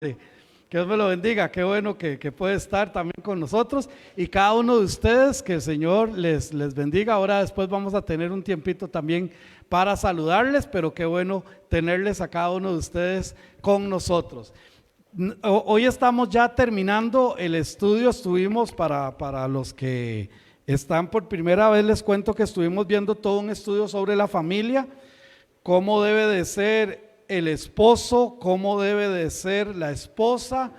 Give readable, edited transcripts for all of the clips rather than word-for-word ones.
Que Dios me lo bendiga, qué bueno que puede estar también con nosotros y cada uno de ustedes, que el Señor les bendiga. Ahora después vamos a tener un tiempito también para saludarles, pero qué bueno tenerles a cada uno de ustedes con nosotros. Hoy estamos ya terminando el estudio, estuvimos para los que están por primera vez, les cuento que estuvimos viendo todo un estudio sobre la familia, cómo debe de ser el esposo, cómo debe de ser la esposa,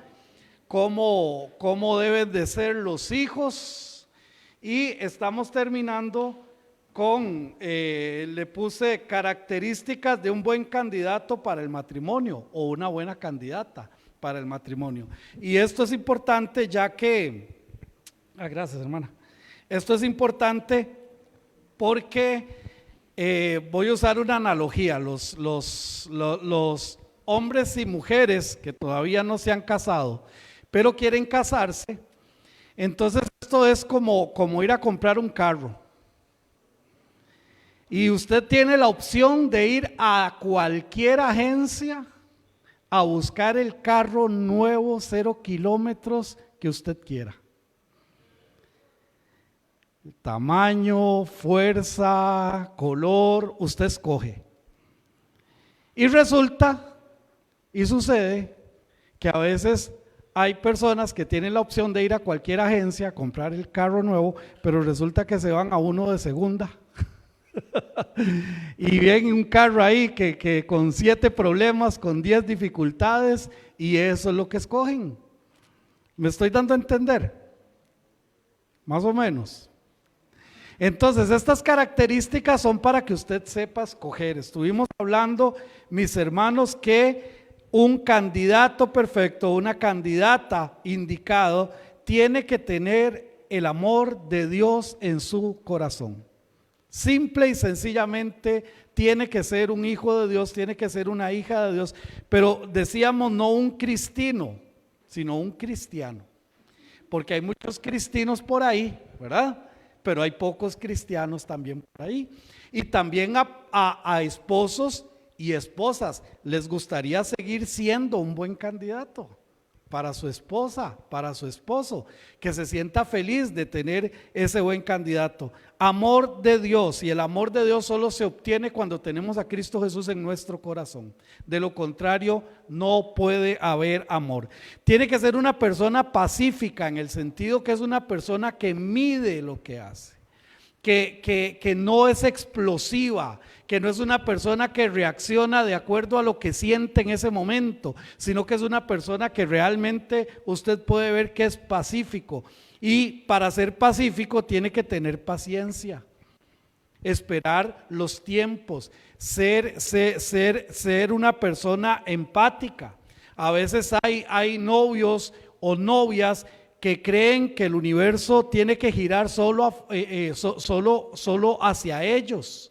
cómo deben de ser los hijos, y estamos terminando con, le puse características de un buen candidato para el matrimonio o una buena candidata para el matrimonio. Y esto es importante ya que, gracias hermana, esto es importante porque voy a usar una analogía. Los hombres y mujeres que todavía no se han casado, pero quieren casarse, entonces esto es como ir a comprar un carro. Y usted tiene la opción de ir a cualquier agencia a buscar el carro nuevo, 0 kilómetros que usted quiera. Tamaño, fuerza, color, usted escoge. Y resulta y sucede que a veces hay personas que tienen la opción de ir a cualquier agencia a comprar el carro nuevo, pero resulta que se van a uno de segunda. Y ven un carro ahí que con 7 problemas, con 10 dificultades, y eso es lo que escogen. ¿Me estoy dando a entender? Más o menos. Entonces, estas características son para que usted sepa escoger. Estuvimos hablando, mis hermanos, que un candidato perfecto, una candidata indicado, tiene que tener el amor de Dios en su corazón. Simple y sencillamente tiene que ser un hijo de Dios, tiene que ser una hija de Dios, pero decíamos no un cristino, sino un cristiano, porque hay muchos cristinos por ahí, ¿verdad? Pero hay pocos cristianos también por ahí. Y también a esposos y esposas, ¿les gustaría seguir siendo un buen candidato para su esposa, para su esposo, que se sienta feliz de tener ese buen candidato? Amor de Dios, y el amor de Dios solo se obtiene cuando tenemos a Cristo Jesús en nuestro corazón. De lo contrario, no puede haber amor. Tiene que ser una persona pacífica, en el sentido que es una persona que mide lo que hace, que no es explosiva, que no es una persona que reacciona de acuerdo a lo que siente en ese momento, sino que es una persona que realmente usted puede ver que es pacífico. Y para ser pacífico tiene que tener paciencia, esperar los tiempos, ser una persona empática. A veces hay novios o novias que creen que el universo tiene que girar solo hacia ellos.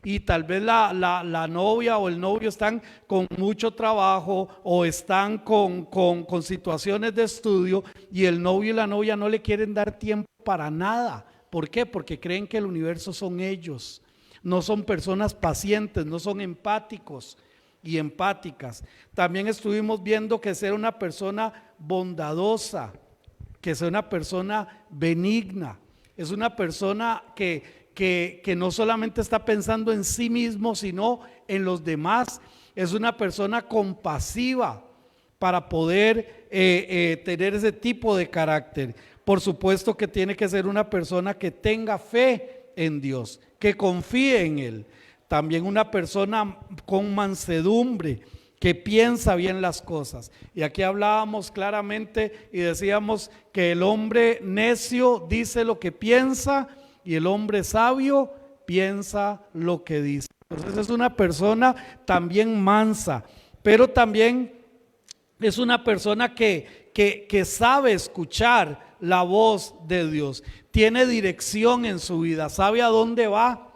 Y tal vez la novia o el novio están con mucho trabajo o están con situaciones de estudio, y el novio y la novia no le quieren dar tiempo para nada. ¿Por qué? Porque creen que el universo son ellos. No son personas pacientes, no son empáticos y empáticas. También estuvimos viendo que ser una persona bondadosa, que sea una persona benigna, es una persona que no solamente está pensando en sí mismo, sino en los demás. Es una persona compasiva para poder tener ese tipo de carácter. Por supuesto que tiene que ser una persona que tenga fe en Dios, que confíe en Él. También una persona con mansedumbre, que piensa bien las cosas. Y aquí hablábamos claramente y decíamos que el hombre necio dice lo que piensa, y el hombre sabio piensa lo que dice. Entonces es una persona también mansa, pero también es una persona que sabe escuchar la voz de Dios, tiene dirección en su vida, sabe a dónde va.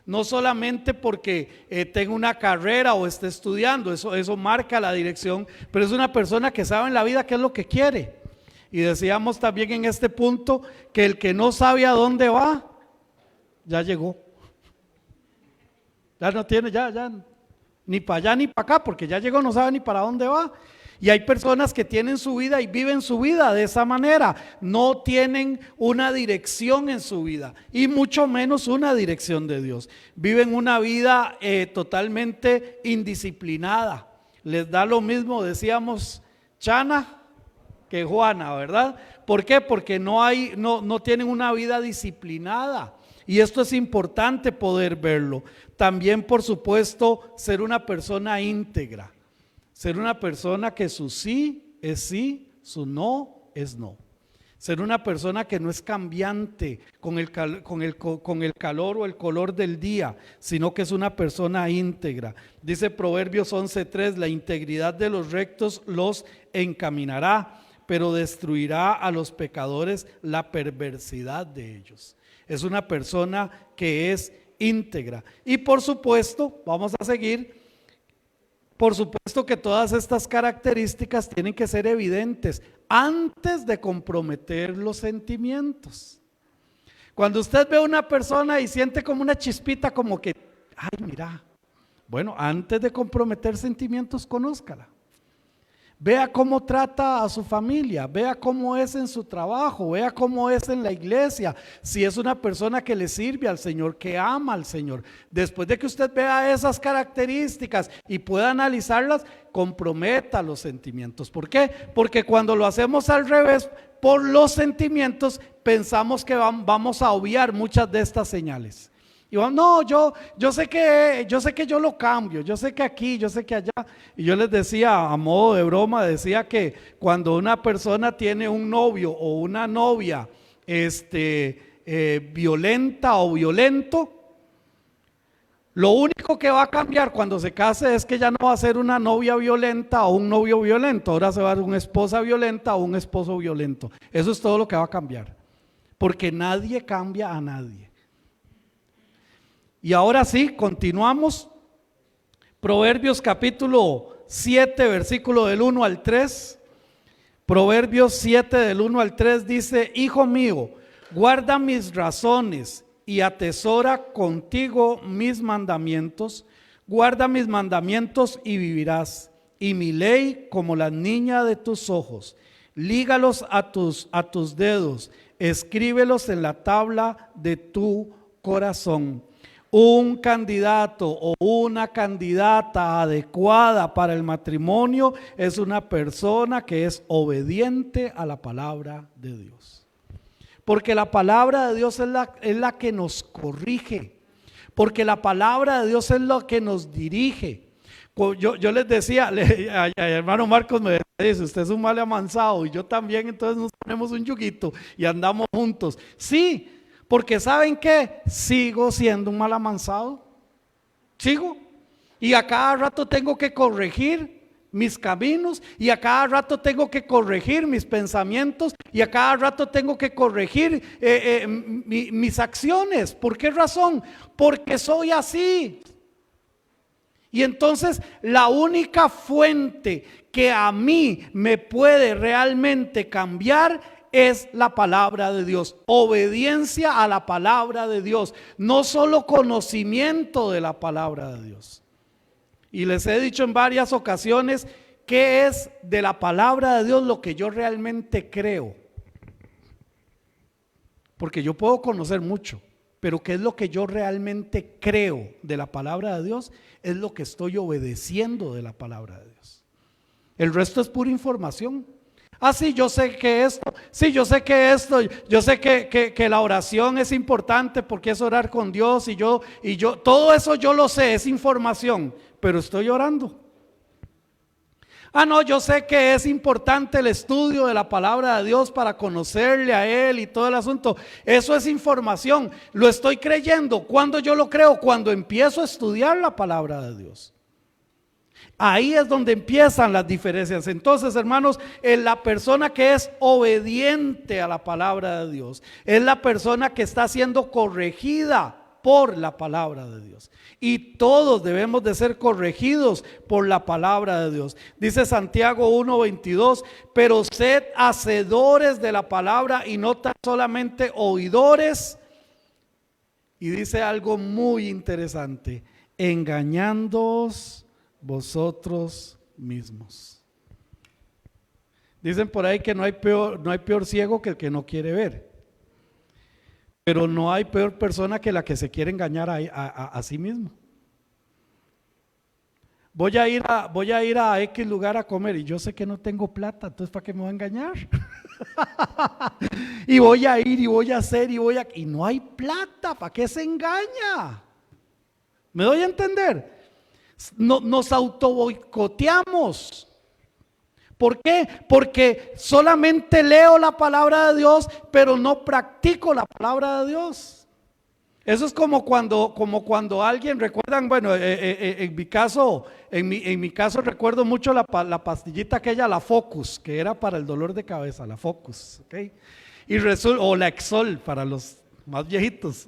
No solamente porque tenga una carrera o esté estudiando, eso marca la dirección, pero es una persona que sabe en la vida qué es lo que quiere. Y decíamos también en este punto que el que no sabe a dónde va, ya llegó. Ya no tiene, ya ni para allá ni para acá, porque ya llegó, no sabe ni para dónde va. Y hay personas que tienen su vida y viven su vida de esa manera. No tienen una dirección en su vida y mucho menos una dirección de Dios. Viven una vida totalmente indisciplinada. Les da lo mismo, decíamos, Chana que Juana, ¿verdad? ¿Por qué? Porque no tienen una vida disciplinada. Y esto es importante poder verlo. También, por supuesto, ser una persona íntegra. Ser una persona que su sí es sí, su no es no. Ser una persona que no es cambiante con el calor o el color del día, sino que es una persona íntegra. Dice Proverbios 11:3, la integridad de los rectos los encaminará, pero destruirá a los pecadores la perversidad de ellos. Es una persona que es íntegra. Y por supuesto, vamos a seguir. Por supuesto que todas estas características tienen que ser evidentes antes de comprometer los sentimientos. Cuando usted ve a una persona y siente como una chispita, como que, ay, mira, bueno, antes de comprometer sentimientos, conózcala. Vea cómo trata a su familia, vea cómo es en su trabajo, vea cómo es en la iglesia, si es una persona que le sirve al Señor, que ama al Señor. Después de que usted vea esas características y pueda analizarlas, comprometa los sentimientos. ¿Por qué? Porque cuando lo hacemos al revés, por los sentimientos, pensamos que vamos a obviar muchas de estas señales. Y vamos, no, yo sé que yo lo cambio, yo sé que aquí, yo sé que allá. Y yo les decía, a modo de broma, decía que cuando una persona tiene un novio o una novia violenta o violento, lo único que va a cambiar cuando se case es que ya no va a ser una novia violenta o un novio violento, ahora se va a dar una esposa violenta o un esposo violento. Eso es todo lo que va a cambiar, porque nadie cambia a nadie. Y ahora sí, continuamos. Proverbios capítulo 7, versículo del 1 al 3. Proverbios 7 del 1 al 3 dice: Hijo mío, guarda mis razones y atesora contigo mis mandamientos. Guarda mis mandamientos y vivirás, y mi ley como la niña de tus ojos. Lígalos a tus dedos, escríbelos en la tabla de tu corazón. Un candidato o una candidata adecuada para el matrimonio es una persona que es obediente a la palabra de Dios. Porque la palabra de Dios es la que nos corrige. Porque la palabra de Dios es la que nos dirige. Yo les decía, a hermano Marcos me dice, usted es un mal amansado, y yo también, entonces nos ponemos un yuguito y andamos juntos. Sí, porque ¿saben qué? Sigo siendo un mal amansado. Sigo. Y a cada rato tengo que corregir mis caminos, y a cada rato tengo que corregir mis pensamientos, y a cada rato tengo que corregir mis acciones. ¿Por qué razón? Porque soy así. Y entonces la única fuente que a mí me puede realmente cambiar es la palabra de Dios, obediencia a la palabra de Dios, no solo conocimiento de la palabra de Dios. Y les he dicho en varias ocasiones qué es de la palabra de Dios lo que yo realmente creo. Porque yo puedo conocer mucho, pero qué es lo que yo realmente creo de la palabra de Dios, es lo que estoy obedeciendo de la palabra de Dios. El resto es pura información. Ah, sí, yo sé que esto, sí, yo sé que esto, yo sé que la oración es importante porque es orar con Dios, y yo, todo eso yo lo sé, es información, pero estoy orando. Ah, no, yo sé que es importante el estudio de la palabra de Dios para conocerle a Él y todo el asunto. Eso es información, lo estoy creyendo. ¿Cuándo yo lo creo? Cuando empiezo a estudiar la palabra de Dios. Ahí es donde empiezan las diferencias. Entonces, hermanos, la persona que es obediente a la palabra de Dios es la persona que está siendo corregida por la palabra de Dios. Y todos debemos de ser corregidos por la palabra de Dios. Dice Santiago 1:22, pero sed hacedores de la palabra y no tan solamente oidores. Y dice algo muy interesante: engañándoos vosotros mismos. Dicen por ahí que no hay peor ciego que el que no quiere ver. Pero no hay peor persona que la que se quiere engañar a sí mismo. Voy a ir a X lugar a comer y yo sé que no tengo plata, entonces ¿para qué me voy a engañar? Y voy a ir y voy a hacer y no hay plata, ¿para qué se engaña? ¿Me doy a entender? No, nos auto boicoteamos. ¿Por qué? Porque solamente leo la palabra de Dios, pero no practico la palabra de Dios. Eso es como cuando alguien, recuerdan, bueno, en mi caso recuerdo mucho la pastillita aquella, la Focus, que era para el dolor de cabeza, la Focus, ¿ok? O la Exol para los más viejitos.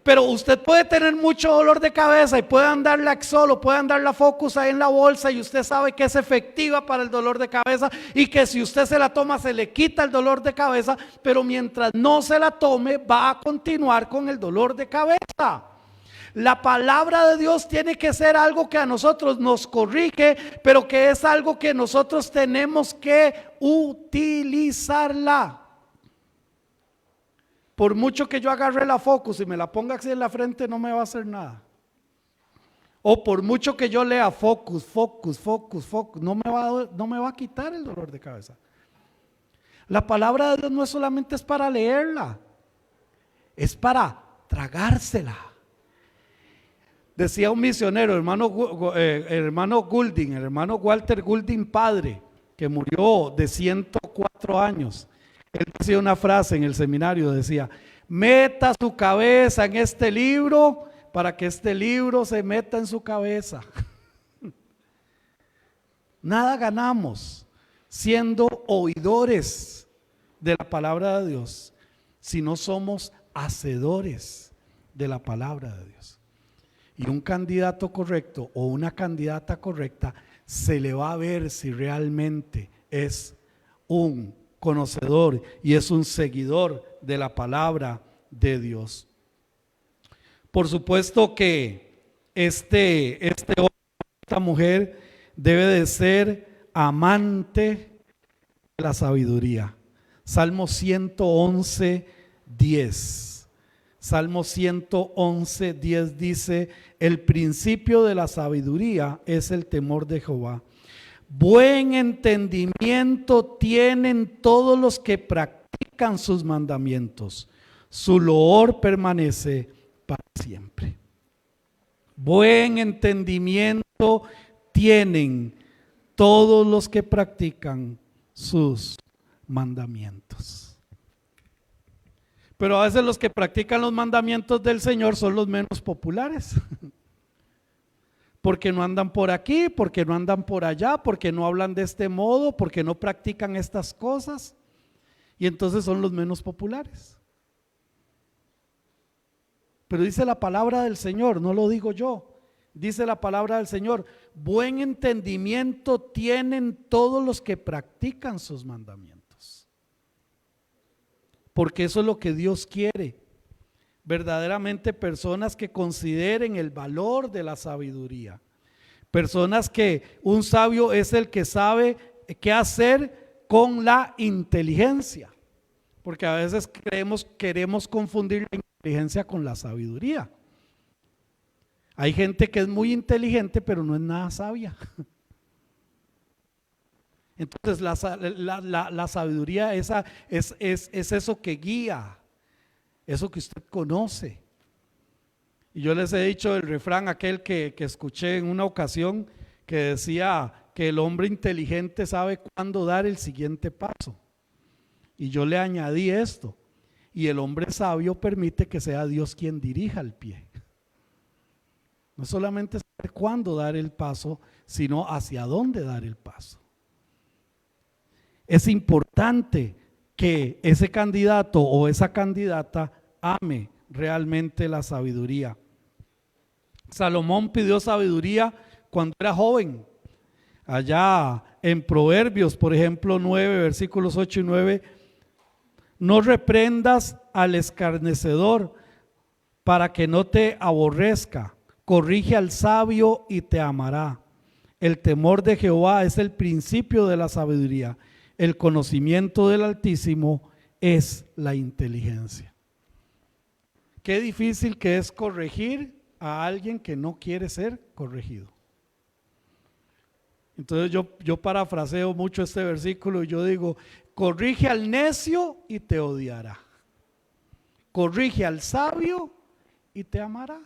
Pero usted puede tener mucho dolor de cabeza y puede andar la Exol o puede andar la Focus ahí en la bolsa y usted sabe que es efectiva para el dolor de cabeza y que si usted se la toma se le quita el dolor de cabeza, pero mientras no se la tome va a continuar con el dolor de cabeza. La palabra de Dios tiene que ser algo que a nosotros nos corrige, pero que es algo que nosotros tenemos que utilizarla. Por mucho que yo agarre la Focus y me la ponga así en la frente, no me va a hacer nada. O por mucho que yo lea Focus, no me va a quitar el dolor de cabeza. La palabra de Dios no solamente es para leerla, es para tragársela. Decía un misionero, el hermano Goulding, el hermano Walter Goulding padre, que murió de 104 años. Él decía una frase en el seminario, decía: meta su cabeza en este libro para que este libro se meta en su cabeza. Nada ganamos siendo oidores de la palabra de Dios si no somos hacedores de la palabra de Dios. Y un candidato correcto o una candidata correcta se le va a ver si realmente es un conocedor y es un seguidor de la palabra de Dios. Por supuesto que esta mujer debe de ser amante de la sabiduría. Salmo 111, 10. Salmo 111, 10 dice: el principio de la sabiduría es el temor de Jehová. Buen entendimiento tienen todos los que practican sus mandamientos. Su loor permanece para siempre. Buen entendimiento tienen todos los que practican sus mandamientos. Pero a veces los que practican los mandamientos del Señor son los menos populares. Porque no andan por aquí, porque no andan por allá, porque no hablan de este modo, porque no practican estas cosas. Y entonces son los menos populares. Pero dice la palabra del Señor, no lo digo yo. Dice la palabra del Señor: buen entendimiento tienen todos los que practican sus mandamientos. Porque eso es lo que Dios quiere. Verdaderamente personas que consideren el valor de la sabiduría. Personas que un sabio es el que sabe qué hacer con la inteligencia. Porque a veces queremos confundir la inteligencia con la sabiduría. Hay gente que es muy inteligente pero no es nada sabia. Entonces la sabiduría es eso que guía, eso que usted conoce. Y yo les he dicho el refrán aquel que escuché en una ocasión, que decía que el hombre inteligente sabe cuándo dar el siguiente paso. Y yo le añadí esto: y el hombre sabio permite que sea Dios quien dirija el pie. No solamente saber cuándo dar el paso, sino hacia dónde dar el paso. Es importante que ese candidato o esa candidata ame realmente la sabiduría. Salomón pidió sabiduría cuando era joven. Allá en Proverbios, por ejemplo, 9, versículos 8 y 9: no reprendas al escarnecedor para que no te aborrezca, corrige al sabio y te amará. El temor de Jehová es el principio de la sabiduría. El conocimiento del Altísimo es la inteligencia. Qué difícil que es corregir a alguien que no quiere ser corregido. Entonces yo parafraseo mucho este versículo y yo digo: corrige al necio y te odiará. Corrige al sabio y te amará.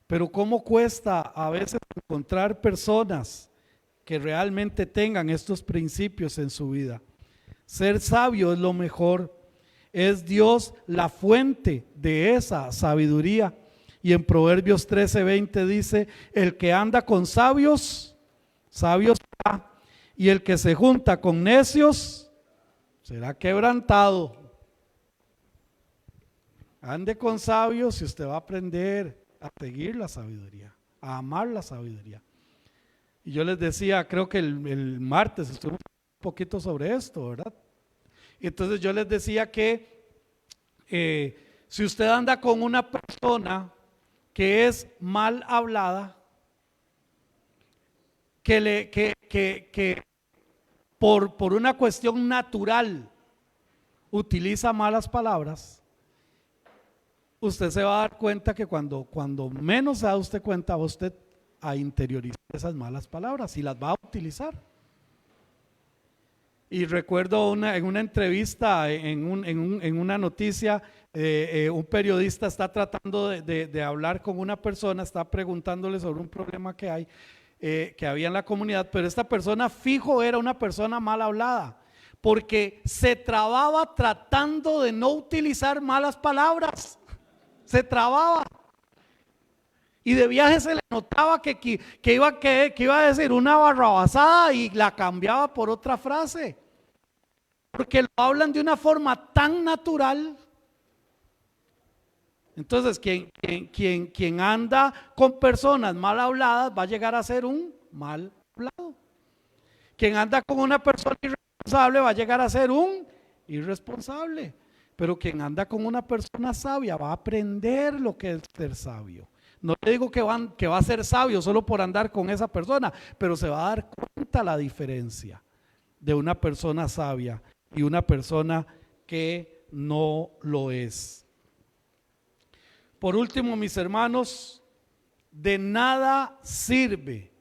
Pero cómo cuesta a veces encontrar personas que realmente tengan estos principios en su vida. Ser sabio es lo mejor. Es Dios la fuente de esa sabiduría. Y en Proverbios 13:20 dice: el que anda con sabios, sabio será, y el que se junta con necios será quebrantado. Ande con sabios y usted va a aprender a seguir la sabiduría, a amar la sabiduría. Y yo les decía, creo que el martes estuvimos un poquito sobre esto, ¿verdad? Y entonces yo les decía que si usted anda con una persona que es mal hablada, que por una cuestión natural utiliza malas palabras, usted se va a dar cuenta que cuando menos se da usted cuenta, va usted a interiorizar esas malas palabras y las va a utilizar. Y recuerdo en una entrevista, en una noticia, un periodista está tratando de hablar con una persona, está preguntándole sobre un problema que hay, que había en la comunidad, pero esta persona fijo era una persona mal hablada, porque se trababa tratando de no utilizar malas palabras, se trababa. Y de viaje se le notaba que iba a decir una barrabasada y la cambiaba por otra frase, porque lo hablan de una forma tan natural. Entonces quien anda con personas mal habladas va a llegar a ser un mal hablado. Quien anda con una persona irresponsable va a llegar a ser un irresponsable. Pero quien anda con una persona sabia va a aprender lo que es ser sabio. No le digo que va a ser sabio solo por andar con esa persona, pero se va a dar cuenta la diferencia de una persona sabia y una persona que no lo es. Por último, mis hermanos, de nada sirve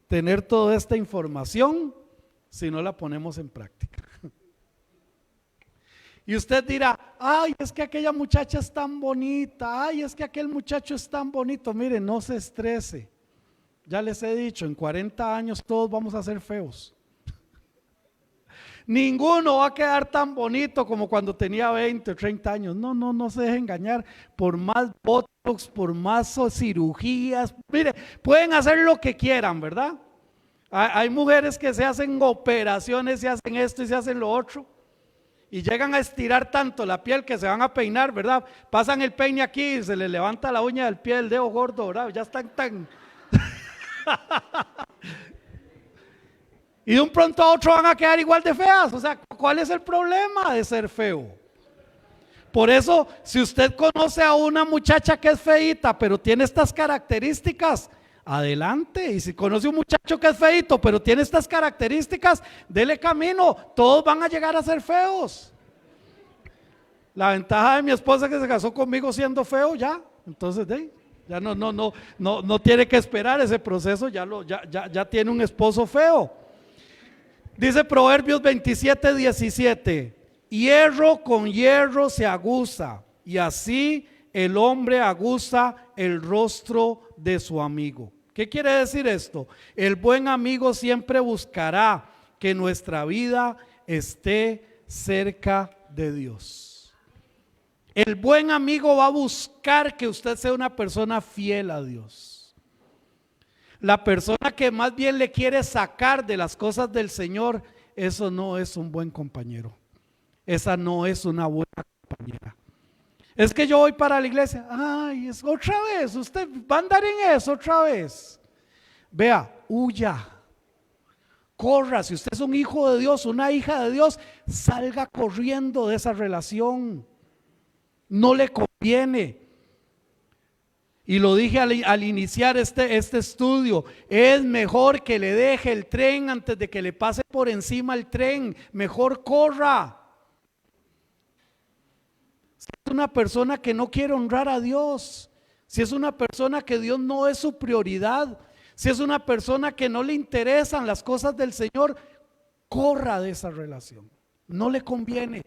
tener toda esta información si no la ponemos en práctica. Y usted dirá: ay, es que aquella muchacha es tan bonita, ay, es que aquel muchacho es tan bonito. Mire, no se estrese. Ya les he dicho, en 40 años todos vamos a ser feos. Ninguno va a quedar tan bonito como cuando tenía 20 o 30 años. No se deje engañar. Por más botox, por más cirugías, mire, pueden hacer lo que quieran, ¿verdad? Hay mujeres que se hacen operaciones, se hacen esto y se hacen lo otro, y llegan a estirar tanto la piel que se van a peinar, ¿verdad? Pasan el peine aquí y se les levanta la uña del pie del dedo gordo, ¿verdad? Ya están tan... y de un pronto a otro van a quedar igual de feas. O sea, ¿cuál es el problema de ser feo? Por eso, si usted conoce a una muchacha que es feíta, pero tiene estas características, adelante. Y si conoce a un muchacho que es feíto, pero tiene estas características, dele camino. Todos van a llegar a ser feos. La ventaja de mi esposa es que se casó conmigo siendo feo ya. Entonces, ya no tiene que esperar ese proceso, ya tiene un esposo feo. Dice Proverbios 27:17: hierro con hierro se aguza, y así el hombre aguza el rostro de su amigo. ¿Qué quiere decir esto? El buen amigo siempre buscará que nuestra vida esté cerca de Dios. El buen amigo va a buscar que usted sea una persona fiel a Dios. La persona que más bien le quiere sacar de las cosas del Señor, eso no es un buen compañero. Esa no es una buena compañera. Es que yo voy para la iglesia. Ay, es otra vez, usted va a andar en eso otra vez. Vea, huya, corra. Si usted es un hijo de Dios, una hija de Dios, salga corriendo de esa relación. No le conviene. Y lo dije al iniciar este estudio, es mejor que le deje el tren antes de que le pase por encima el tren, mejor corra. Si es una persona que no quiere honrar a Dios, si es una persona que Dios no es su prioridad, si es una persona que no le interesan las cosas del Señor, corra de esa relación, no le conviene.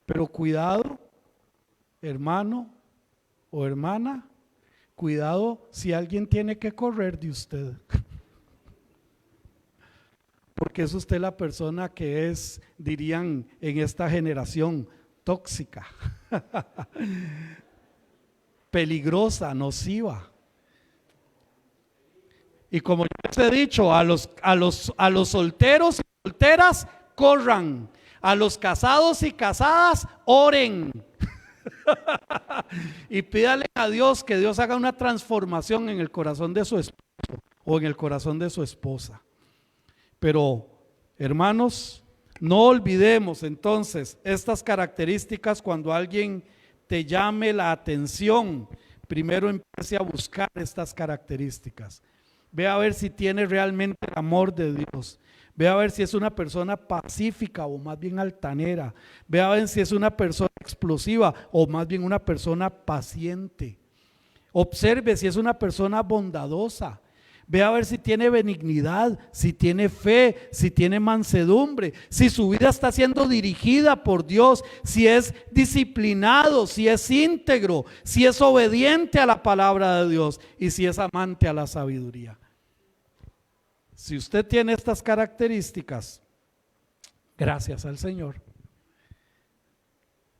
Pero cuidado, hermano o hermana, cuidado si alguien tiene que correr de usted, porque es usted la persona que es, dirían en esta generación, tóxica, peligrosa, nociva. Y como yo les he dicho, a los solteros y solteras, corran. A los casados y casadas, oren. Y pídale a Dios que Dios haga una transformación en el corazón de su esposo o en el corazón de su esposa. Pero, hermanos, no olvidemos entonces estas características cuando alguien te llame la atención. Primero empiece a buscar estas características. Ve a ver si tiene realmente el amor de Dios. Ve a ver si es una persona pacífica o más bien altanera. Ve a ver si es una persona explosiva o más bien una persona paciente. Observe si es una persona bondadosa. Ve a ver si tiene benignidad, si tiene fe, si tiene mansedumbre, si su vida está siendo dirigida por Dios, si es disciplinado, si es íntegro, si es obediente a la palabra de Dios y si es amante a la sabiduría. Si usted tiene estas características, gracias al Señor.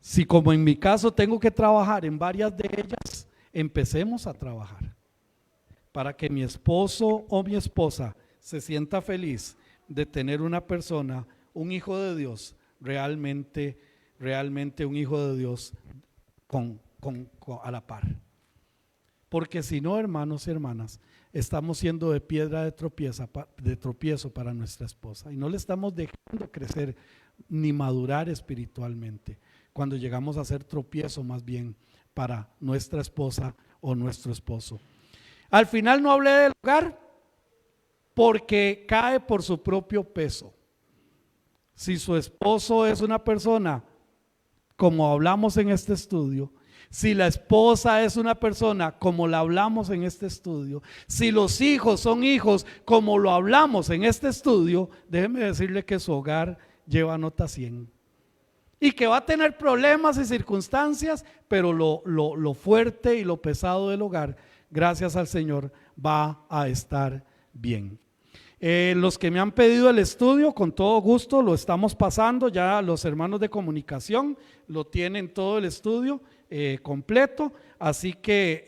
Si como en mi caso tengo que trabajar en varias de ellas, empecemos a trabajar para que mi esposo o mi esposa se sienta feliz de tener una persona, un hijo de Dios, realmente un hijo de Dios a la par. Porque si no, hermanos y hermanas, estamos siendo de piedra de tropiezo para nuestra esposa y no le estamos dejando crecer ni madurar espiritualmente, cuando llegamos a ser tropiezo más bien para nuestra esposa o nuestro esposo. Al final no hablé del hogar porque cae por su propio peso. Si su esposo es una persona, como hablamos en este estudio, si la esposa es una persona como la hablamos en este estudio, si los hijos son hijos como lo hablamos en este estudio, déjeme decirle que su hogar lleva nota 100 y que va a tener problemas y circunstancias, pero lo fuerte y lo pesado del hogar, gracias al Señor, va a estar bien. Los que me han pedido el estudio, con todo gusto lo estamos pasando, ya los hermanos de comunicación lo tienen todo el estudio completo, así que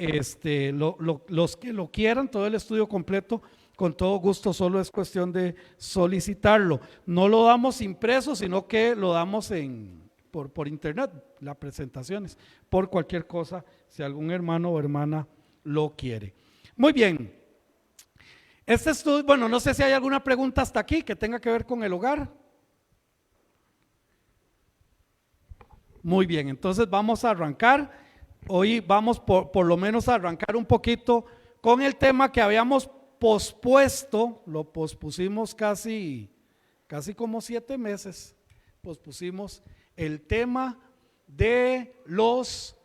los que lo quieran, todo el estudio completo, con todo gusto, solo es cuestión de solicitarlo. No lo damos impreso, sino que lo damos por internet, las presentaciones, por cualquier cosa, si algún hermano o hermana lo quiere. Muy bien. Este estudio, bueno, no sé si hay alguna pregunta hasta aquí que tenga que ver con el hogar. Muy bien, entonces vamos a arrancar. Hoy vamos por lo menos a arrancar un poquito con el tema que habíamos pospuesto. Lo pospusimos casi como 7 meses. Pospusimos el tema de los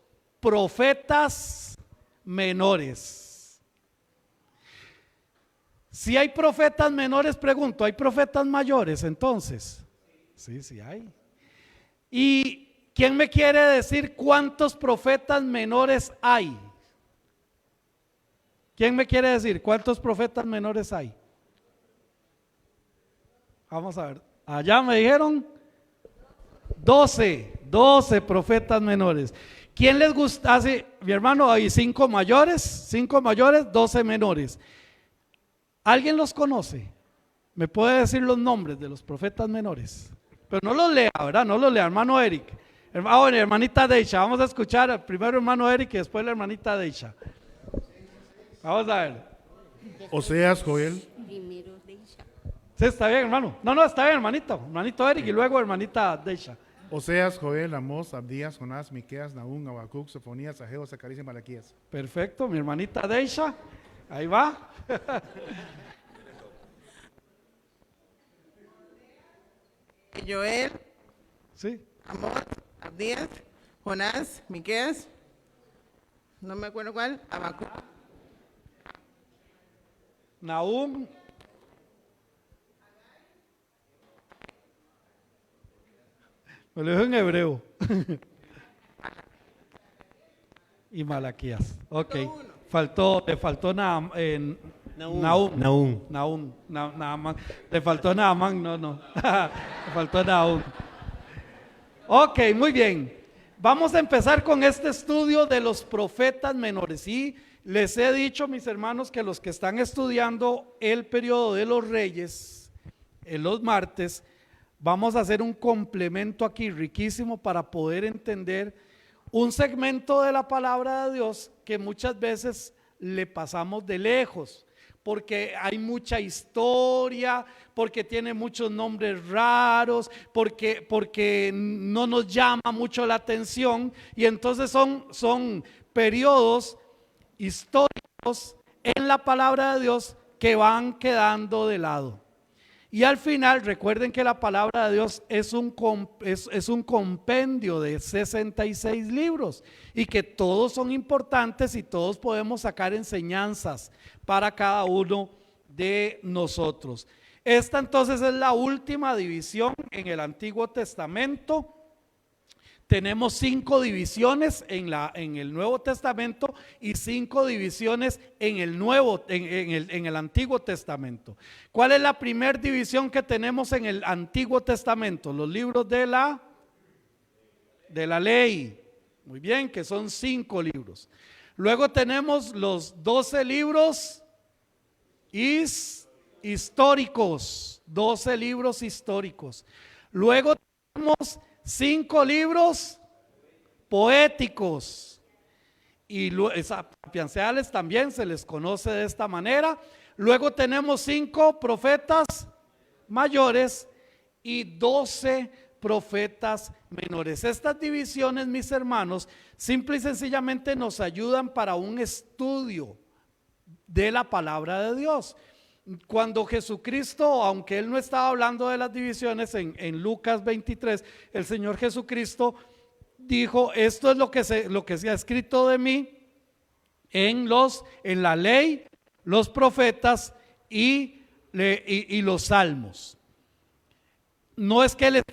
profetas menores. Si hay profetas menores, pregunto, ¿hay profetas mayores entonces? Sí hay. ¿Y quién me quiere decir cuántos profetas menores hay? ¿Quién me quiere decir cuántos profetas menores hay? Vamos a ver, allá me dijeron 12 profetas menores. ¿Quién les gusta? Mi hermano, hay 5 mayores, 12 menores. ¿Alguien los conoce? ¿Me puede decir los nombres de los profetas menores? Pero no los lea, ¿verdad? No los lea, hermano Eric. Bueno, hermanita Deisha, vamos a escuchar primero hermano Eric y después la hermanita Deisha. Vamos a ver. Oseas, Joel. Primero Deisha. Sí, está bien, hermano. No, está bien, hermanito Eric y luego hermanita Deisha. Oseas, Joel, Amós, Abdías, Jonás, Miqueas, Nahum, Habacuc, Sofonías, Ageo, Zacarías y Malaquías. Perfecto, mi hermanita Deisha, ahí va. Joel, Sí, Amós, Abdías, Jonás, Miqueas, no me acuerdo cuál, Habacuc, Nahum. Me lo dejo en hebreo. Y Malaquías. Ok. Le faltó Nahum. Nada más. Le faltó Naaman, no. Le faltó Nahum. Ok, muy bien. Vamos a empezar con este estudio de los profetas menores. Y les he dicho, mis hermanos, que los que están estudiando el periodo de los reyes, en los martes, vamos a hacer un complemento aquí riquísimo para poder entender un segmento de la palabra de Dios que muchas veces le pasamos de lejos, porque hay mucha historia, porque tiene muchos nombres raros, porque no nos llama mucho la atención, y entonces son periodos históricos en la palabra de Dios que van quedando de lado. Y al final, recuerden que la palabra de Dios es un compendio de 66 libros y que todos son importantes y todos podemos sacar enseñanzas para cada uno de nosotros. Esta entonces es la última división en el Antiguo Testamento. Tenemos 5 divisiones en el Nuevo Testamento y 5 divisiones en el Antiguo Testamento. ¿Cuál es la primera división que tenemos en el Antiguo Testamento? Los libros de la ley. Muy bien, que son 5 libros. Luego tenemos los 12 libros históricos. 12 libros históricos. Luego tenemos 5 libros poéticos y sapienciales también se les conoce de esta manera. Luego tenemos 5 profetas mayores y 12 profetas menores. Estas divisiones, mis hermanos, simple y sencillamente nos ayudan para un estudio de la palabra de Dios. Cuando Jesucristo, aunque él no estaba hablando de las divisiones en Lucas 23, el Señor Jesucristo dijo: esto es lo que se ha escrito de mí en la ley, los profetas y los salmos. No es que él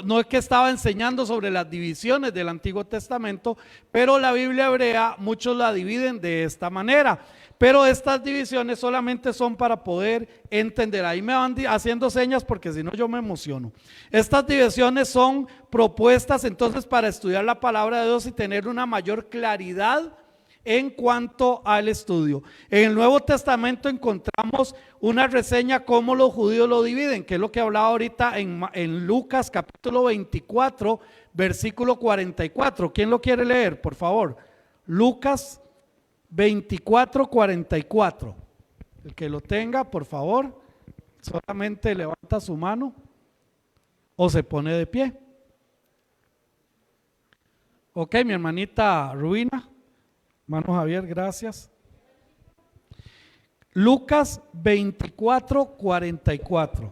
no es que estaba enseñando sobre las divisiones del Antiguo Testamento, pero la Biblia hebrea muchos la dividen de esta manera. Pero estas divisiones solamente son para poder entender. Ahí me van haciendo señas porque si no yo me emociono. Estas divisiones son propuestas entonces para estudiar la palabra de Dios y tener una mayor claridad en cuanto al estudio. En el Nuevo Testamento encontramos una reseña cómo los judíos lo dividen, que es lo que hablaba ahorita en Lucas capítulo 24, versículo 44. ¿Quién lo quiere leer, por favor? Lucas 24:44. El que lo tenga, por favor, solamente levanta su mano o se pone de pie. Ok, mi hermanita Ruina, hermano Javier, gracias. Lucas 24:44.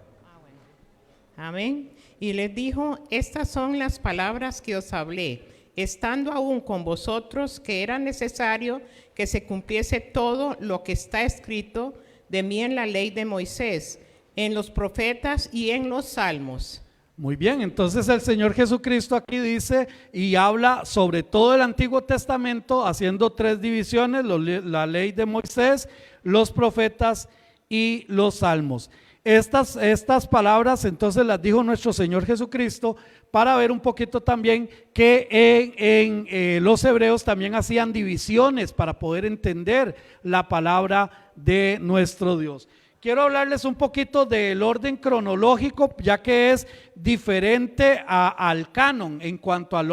Amén. Y les dijo: estas son las palabras que os hablé, estando aún con vosotros, que era necesario que se cumpliese todo lo que está escrito de mí en la ley de Moisés, en los profetas y en los salmos. Muy bien, entonces el Señor Jesucristo aquí dice y habla sobre todo el Antiguo Testamento, haciendo 3 divisiones: la ley de Moisés, los profetas y los salmos. Estas palabras entonces las dijo nuestro Señor Jesucristo para ver un poquito también que en los hebreos también hacían divisiones para poder entender la palabra de nuestro Dios. Quiero hablarles un poquito del orden cronológico, ya que es diferente al canon en cuanto a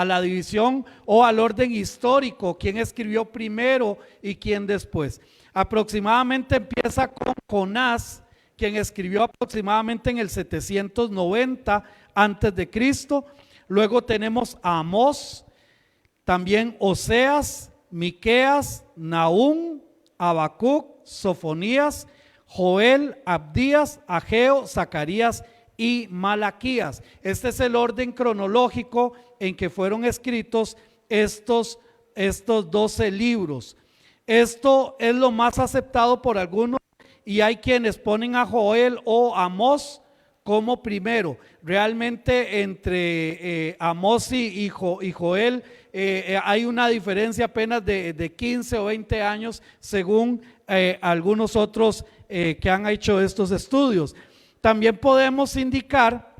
la división o al orden histórico, quién escribió primero y quién después. Aproximadamente empieza con Jonás, quien escribió aproximadamente en el 790 antes de Cristo. Luego tenemos a Amós, también Oseas, Miqueas, Nahum, Habacuc, Sofonías, Joel, Abdías, Ageo, Zacarías y Malaquías. Este es el orden cronológico en que fueron escritos estos 12 libros. Esto es lo más aceptado por algunos y hay quienes ponen a Joel o Amós como primero. Realmente entre Amós y Joel hay una diferencia apenas de 15 o 20 años según algunos otros que han hecho estos estudios. También podemos indicar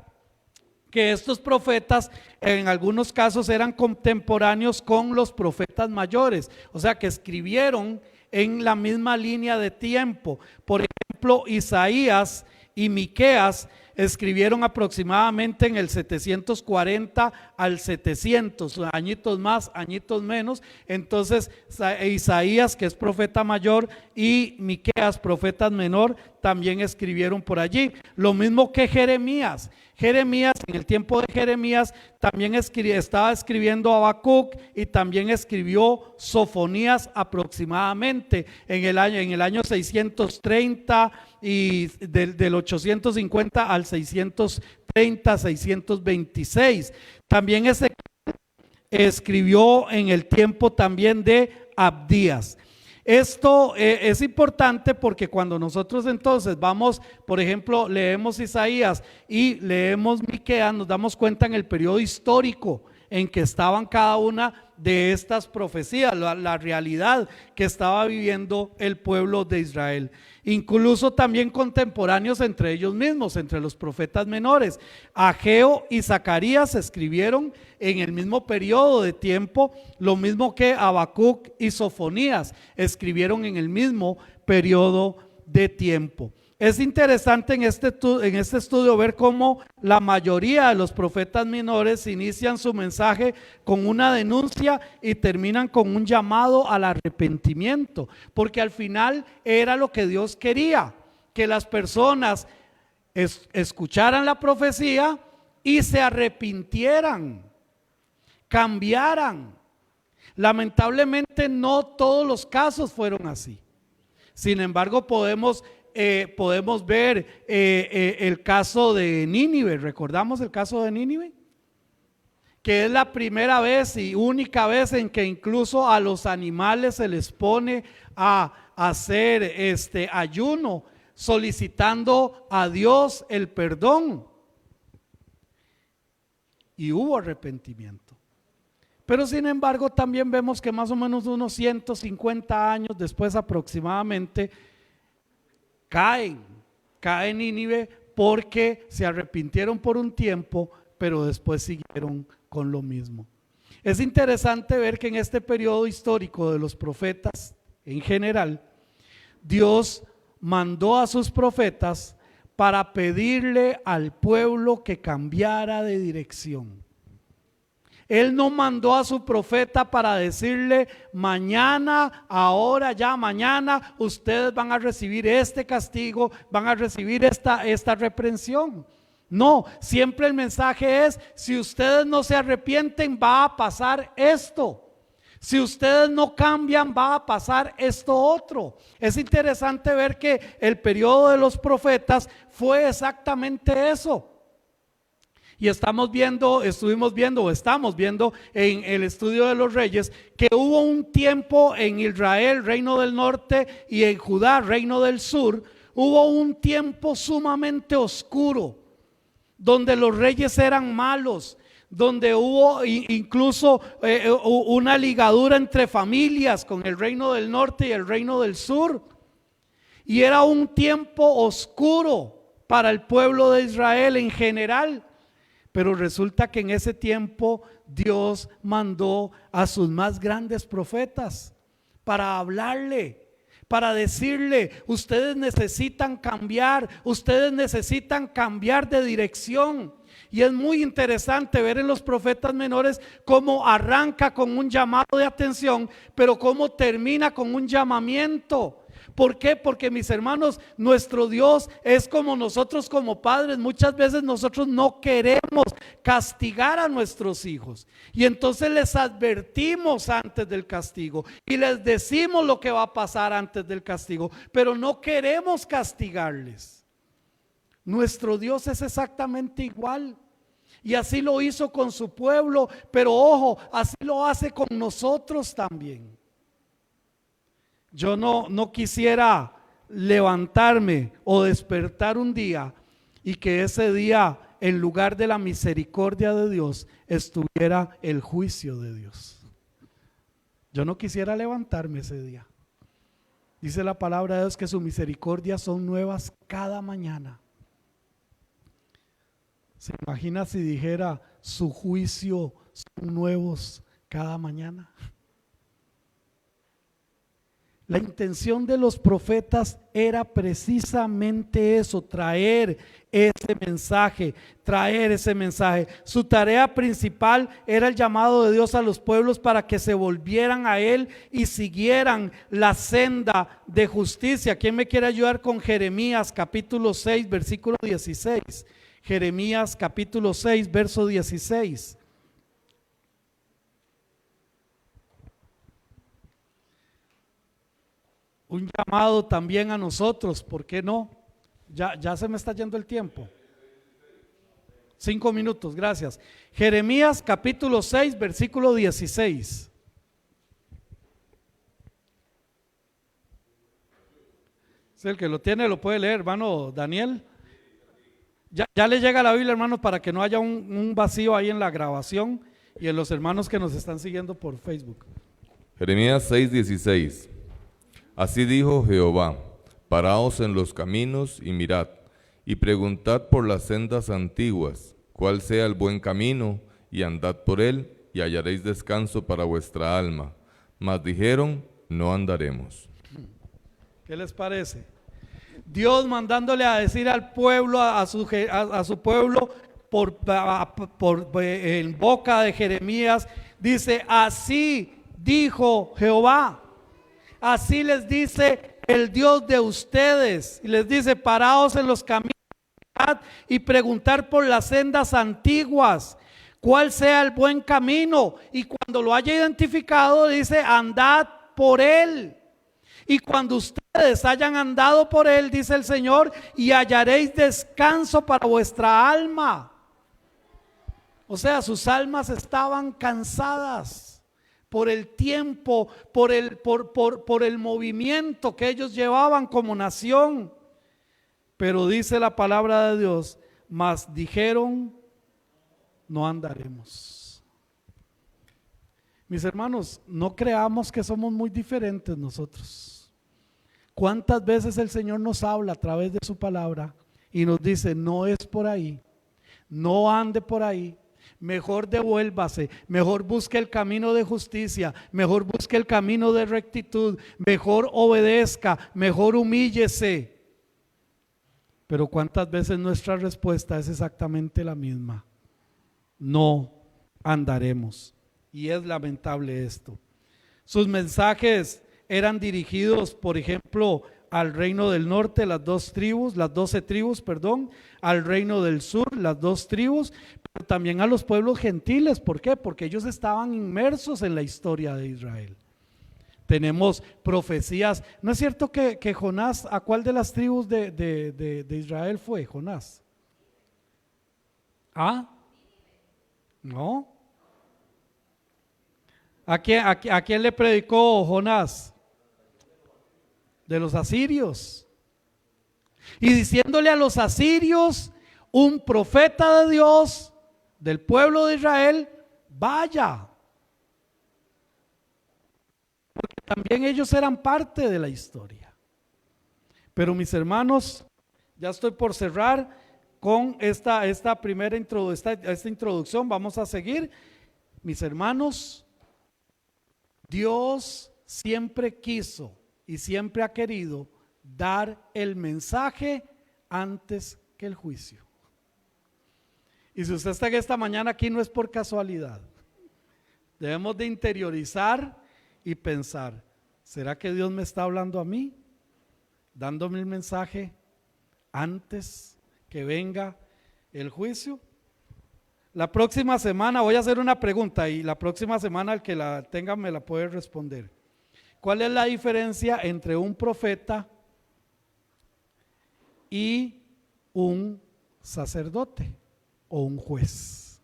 que estos profetas en algunos casos eran contemporáneos con los profetas mayores, o sea que escribieron en la misma línea de tiempo. Por ejemplo, Isaías y Miqueas escribieron aproximadamente en el 740 al 700, añitos más, añitos menos. Entonces Isaías, que es profeta mayor, y Miqueas, profeta menor, también escribieron por allí. Lo mismo que Jeremías. Jeremías, en el tiempo de Jeremías, también estaba escribiendo Habacuc y también escribió Sofonías aproximadamente en el año 630 y del 850 al 630, 626. También escribió en el tiempo también de Abdías. Esto es importante porque cuando nosotros entonces vamos, por ejemplo, leemos Isaías y leemos Miqueas, nos damos cuenta en el periodo histórico en que estaban cada una de estas profecías, la realidad que estaba viviendo el pueblo de Israel. Incluso también contemporáneos entre ellos mismos, entre los profetas menores. Ageo y Zacarías escribieron en el mismo periodo de tiempo, lo mismo que Habacuc y Sofonías escribieron en el mismo periodo de tiempo. Es interesante en este estudio ver cómo la mayoría de los profetas menores inician su mensaje con una denuncia y terminan con un llamado al arrepentimiento, porque al final era lo que Dios quería, que las personas escucharan la profecía y se arrepintieran, cambiaran. Lamentablemente no todos los casos fueron así. Sin embargo, podemos ver el caso de Nínive. ¿Recordamos el caso de Nínive? Que es la primera vez y única vez en que incluso a los animales se les pone a hacer ayuno, solicitando a Dios el perdón. Y hubo arrepentimiento. Pero sin embargo también vemos que más o menos unos 150 años después aproximadamente cae Nínive porque se arrepintieron por un tiempo, pero después siguieron con lo mismo. Es interesante ver que en este periodo histórico de los profetas en general, Dios mandó a sus profetas para pedirle al pueblo que cambiara de dirección. Él no mandó a su profeta para decirle mañana, ahora ya mañana ustedes van a recibir este castigo, van a recibir esta reprensión. No, siempre el mensaje es: si ustedes no se arrepienten va a pasar esto. Si ustedes no cambian va a pasar esto otro. Es interesante ver que el periodo de los profetas fue exactamente eso. Y estamos viendo en el estudio de los reyes que hubo un tiempo en Israel, reino del norte, y en Judá, reino del sur, hubo un tiempo sumamente oscuro, donde los reyes eran malos, donde hubo incluso una ligadura entre familias con el reino del norte y el reino del sur. Y era un tiempo oscuro para el pueblo de Israel en general. Pero resulta que en ese tiempo Dios mandó a sus más grandes profetas para hablarle, para decirle: ustedes necesitan cambiar de dirección. Y es muy interesante ver en los profetas menores cómo arranca con un llamado de atención, pero cómo termina con un llamamiento. ¿Por qué? Porque mis hermanos, nuestro Dios es como nosotros como padres. Muchas veces nosotros no queremos castigar a nuestros hijos y entonces les advertimos antes del castigo y les decimos lo que va a pasar antes del castigo, pero no queremos castigarles. Nuestro Dios es exactamente igual. Y así lo hizo con su pueblo, pero ojo, así lo hace con nosotros también. Yo no quisiera levantarme o despertar un día y que ese día, en lugar de la misericordia de Dios, estuviera el juicio de Dios. Yo no quisiera levantarme ese día. Dice la palabra de Dios que sus misericordias son nuevas cada mañana. ¿Se imagina si dijera su juicio son nuevos cada mañana? La intención de los profetas era precisamente eso, traer ese mensaje. Su tarea principal era el llamado de Dios a los pueblos para que se volvieran a Él y siguieran la senda de justicia. ¿Quién me quiere ayudar con Jeremías capítulo 6, versículo 16? Jeremías capítulo 6, verso 16. Un llamado también a nosotros, ¿por qué no? Ya se me está yendo el tiempo. 5 minutos, gracias. Jeremías capítulo 6, versículo 16. Si el que lo tiene lo puede leer, hermano Daniel. Ya le llega la Biblia, hermano, para que no haya un vacío ahí en la grabación y en los hermanos que nos están siguiendo por Facebook. Jeremías 6:16. Así dijo Jehová: paraos en los caminos y mirad, y preguntad por las sendas antiguas, cuál sea el buen camino, y andad por él, y hallaréis descanso para vuestra alma. Mas dijeron: no andaremos. ¿Qué les parece? Dios mandándole a decir al pueblo, a su pueblo, en boca de Jeremías, dice: así dijo Jehová. Así les dice el Dios de ustedes, y les dice: paraos en los caminos y preguntar por las sendas antiguas, cuál sea el buen camino, y cuando lo haya identificado, dice: andad por él. Y cuando ustedes hayan andado por él, dice el Señor, y hallaréis descanso para vuestra alma. O sea, sus almas estaban cansadas por el tiempo, por el movimiento que ellos llevaban como nación. Pero dice la palabra de Dios: mas dijeron: no andaremos. Mis hermanos, no creamos que somos muy diferentes nosotros. ¿Cuántas veces el Señor nos habla a través de su palabra y nos dice: no es por ahí, no ande por ahí? Mejor devuélvase, mejor busque el camino de justicia, mejor busque el camino de rectitud, mejor obedezca, mejor humíllese. Pero ¿cuántas veces nuestra respuesta es exactamente la misma? No andaremos. Y es lamentable esto. Sus mensajes eran dirigidos, por ejemplo, al reino del norte, las 12 tribus, al reino del sur, las 2 tribus, pero también a los pueblos gentiles. ¿Por qué? Porque ellos estaban inmersos en la historia de Israel. Tenemos profecías. ¿No es cierto que Jonás, a cuál de las tribus de Israel fue Jonás? ¿Ah? ¿No? ¿A quién le predicó Jonás? De los asirios. Y diciéndole a los asirios, un profeta de Dios, del pueblo de Israel, vaya. Porque también ellos eran parte de la historia. Pero mis hermanos, ya estoy por cerrar con esta introducción. Vamos a seguir. Mis hermanos, Dios siempre quiso y siempre ha querido dar el mensaje antes que el juicio. Y si usted está esta mañana aquí, no es por casualidad. Debemos de interiorizar y pensar: ¿será que Dios me está hablando a mí? dándome el mensaje antes que venga el juicio. La próxima semana voy a hacer una pregunta y la próxima semana el que la tenga me la puede responder. ¿Cuál es la diferencia entre un profeta y un sacerdote o un juez?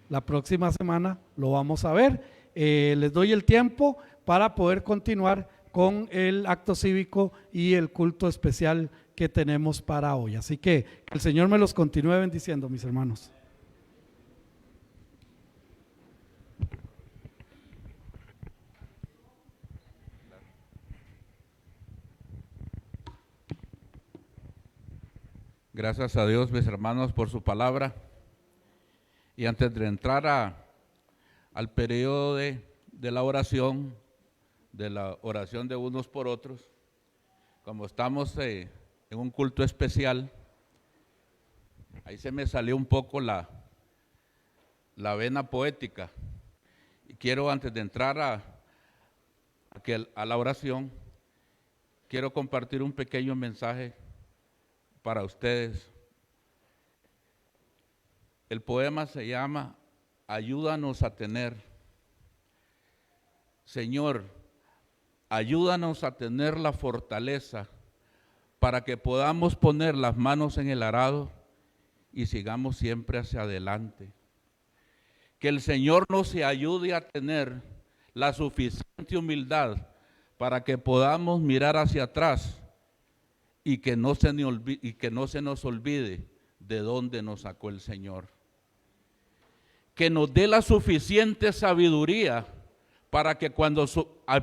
La próxima semana lo vamos a ver. Les doy el tiempo para poder continuar con el acto cívico y el culto especial que tenemos para hoy. Así que el Señor me los continúe bendiciendo, mis hermanos. Gracias a Dios, mis hermanos, por su palabra. Y antes de entrar al periodo de la oración de unos por otros, como estamos en un culto especial, ahí se me salió un poco la vena poética. Y quiero, antes de entrar a la oración, quiero compartir un pequeño mensaje para ustedes. El poema se llama Ayúdanos a tener. Señor, ayúdanos a tener la fortaleza para que podamos poner las manos en el arado y sigamos siempre hacia adelante. Que el Señor nos ayude a tener la suficiente humildad para que podamos mirar hacia atrás y que no se nos olvide de dónde nos sacó el Señor. Que nos dé la suficiente sabiduría para que cuando